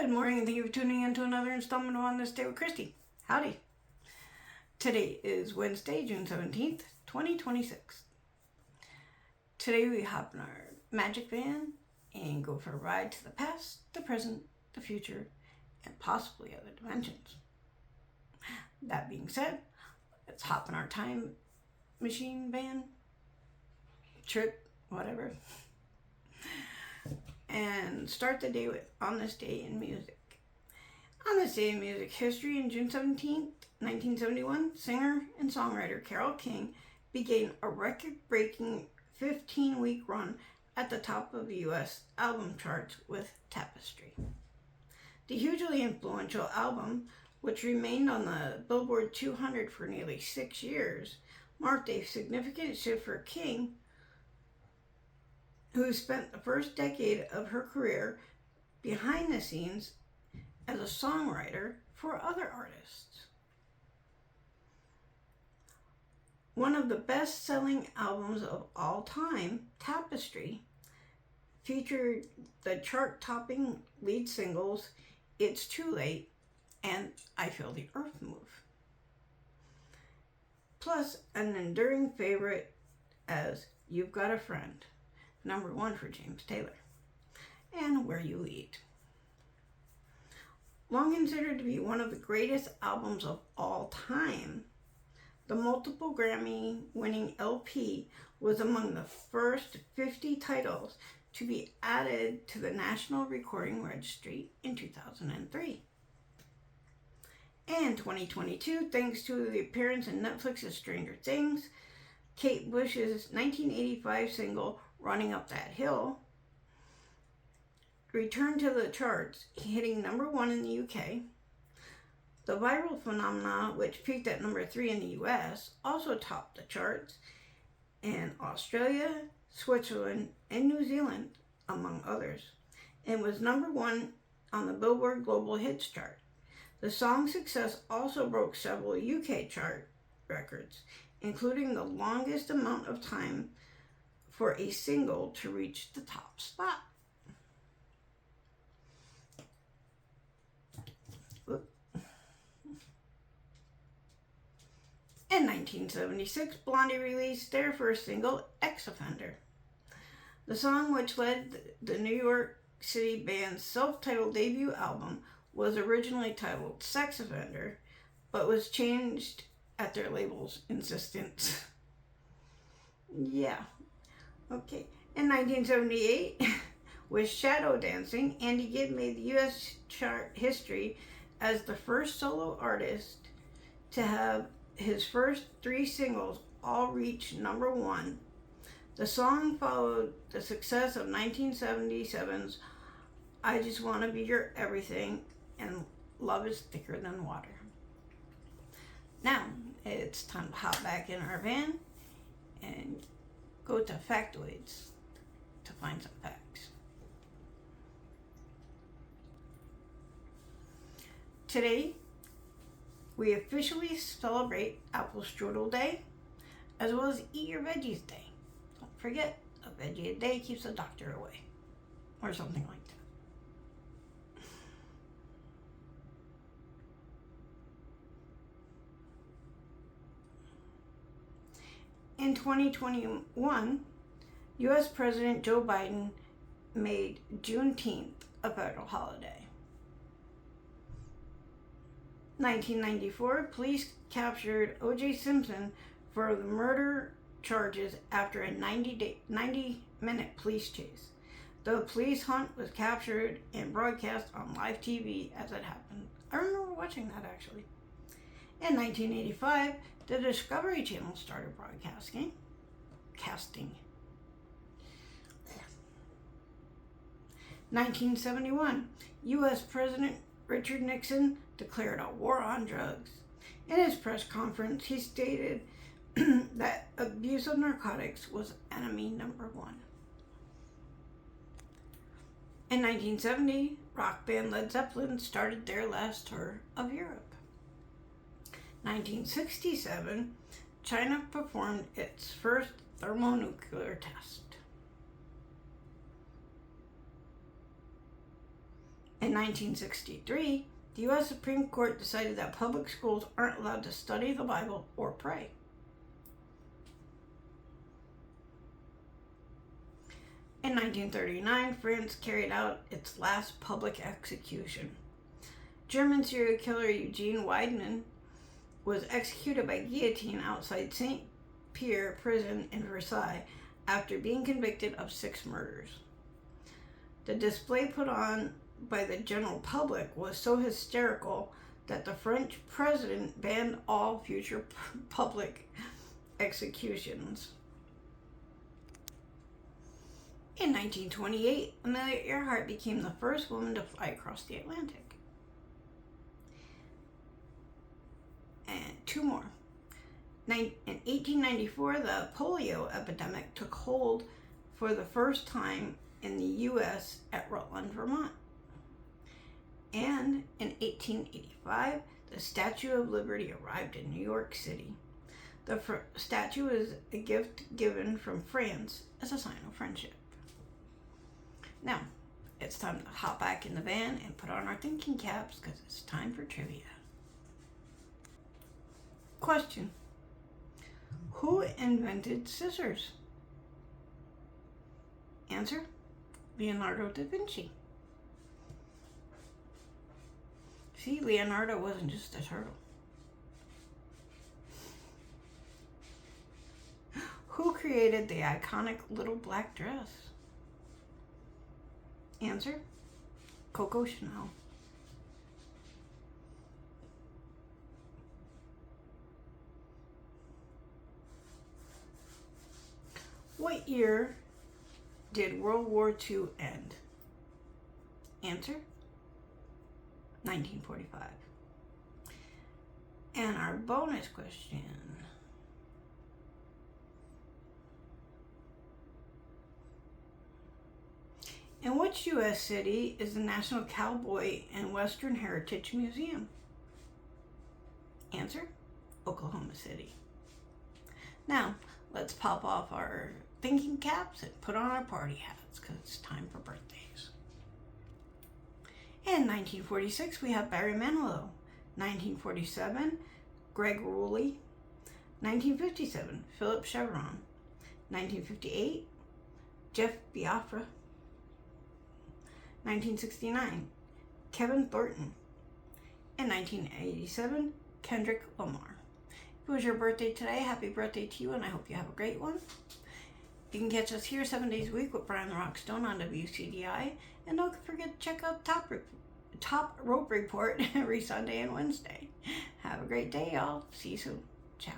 Good morning, and thank you for tuning in to another installment of On This Day with Christy. Howdy. Today is Wednesday, June 17th, 2026. Today we hop in our magic van and go for a ride to the past, the present, the future, and possibly other dimensions. That being said, let's hop in our time machine van, trip, whatever, and start the day with On This Day in Music. On this day in music history, on June 17th, 1971, singer and songwriter Carole King began a record-breaking 15-week run at the top of the U.S. album charts with Tapestry. The hugely influential album, which remained on the Billboard 200 for nearly 6 years, marked a significant shift for King, who spent the first decade of her career behind the scenes as a songwriter for other artists. One of the best-selling albums of all time, Tapestry, featured the chart-topping lead singles It's Too Late and I Feel the Earth Move, plus an enduring favorite as You've Got a Friend, #1 for James Taylor, and Where You Lead. Long considered to be one of the greatest albums of all time, the multiple Grammy-winning LP was among the first 50 titles to be added to the National Recording Registry in 2003. In 2022, thanks to the appearance in Netflix's Stranger Things, Kate Bush's 1985 single Running Up That Hill returned to the charts, hitting #1 in the UK. The viral phenomenon, which peaked at #3 in the US, also topped the charts in Australia, Switzerland, and New Zealand, among others, and was #1 on the Billboard Global Hits chart. The song's success also broke several UK chart records, including the longest amount of time for a single to reach the top spot. In 1976, Blondie released their first single, Ex-Offender. The song, which led the New York City band's self-titled debut album, was originally titled Sex Offender, but was changed at their label's insistence. Yeah. Okay. In 1978, with Shadow Dancing, Andy Gibb made the U.S. chart history as the first solo artist to have his first 3 singles all reach #1. The song followed the success of 1977's I Just Want to Be Your Everything and Love Is Thicker Than Water. Now, it's time to hop back in our van and go to factoids to find some facts. Today, we officially celebrate Apple Strudel Day, as well as Eat Your Veggies Day. Don't forget, a veggie a day keeps the doctor away, or something like that. In 2021, U.S. President Joe Biden made Juneteenth a federal holiday. 1994, police captured O.J. Simpson for the murder charges after a 90-minute police chase. The police hunt was captured and broadcast on live TV as it happened. I remember watching that, actually. In 1985, the Discovery Channel started broadcasting. 1971, U.S. President Richard Nixon declared a war on drugs. In his press conference, he stated that abuse of narcotics was enemy #1. In 1970, rock band Led Zeppelin started their last tour of Europe. 1967, China performed its first thermonuclear test. In 1963, the U.S. Supreme Court decided that public schools aren't allowed to study the Bible or pray. In 1939, France carried out its last public execution. German serial killer Eugene Weidmann was executed by guillotine outside St. Pierre prison in Versailles after being convicted of 6 murders. The display put on by the general public was so hysterical that the French president banned all future public executions. In 1928, Amelia Earhart became the first woman to fly across the Atlantic. And 2 more. In 1894, the polio epidemic took hold for the first time in the U.S. at Rutland, Vermont. And in 1885, the Statue of Liberty arrived in New York City. The statue is a gift given from France as a sign of friendship. Now, it's time to hop back in the van and put on our thinking caps because it's time for trivia. Question: who invented scissors? Answer: Leonardo da Vinci. See, Leonardo wasn't just a turtle. Who created the iconic little black dress? Answer: Coco Chanel. What year did World War II end? Answer: 1945. And our bonus question: in which U.S. city is the National Cowboy and Western Heritage Museum? Answer: Oklahoma City. Now, let's pop off our thinking caps and put on our party hats because it's time for birthdays. In 1946, we have Barry Manilow. 1947, Greg Rowley. 1957, Philip Chevron. 1958, Jeff Biafra. 1969, Kevin Thornton. In 1987, Kendrick Lamar. If it was your birthday today, happy birthday to you, and I hope you have a great one. You can catch us here 7 days a week with Brian the Rockstone on WCDI, and don't forget to check out Top Rope Report every Sunday and Wednesday. Have a great day, y'all. See you soon. Ciao.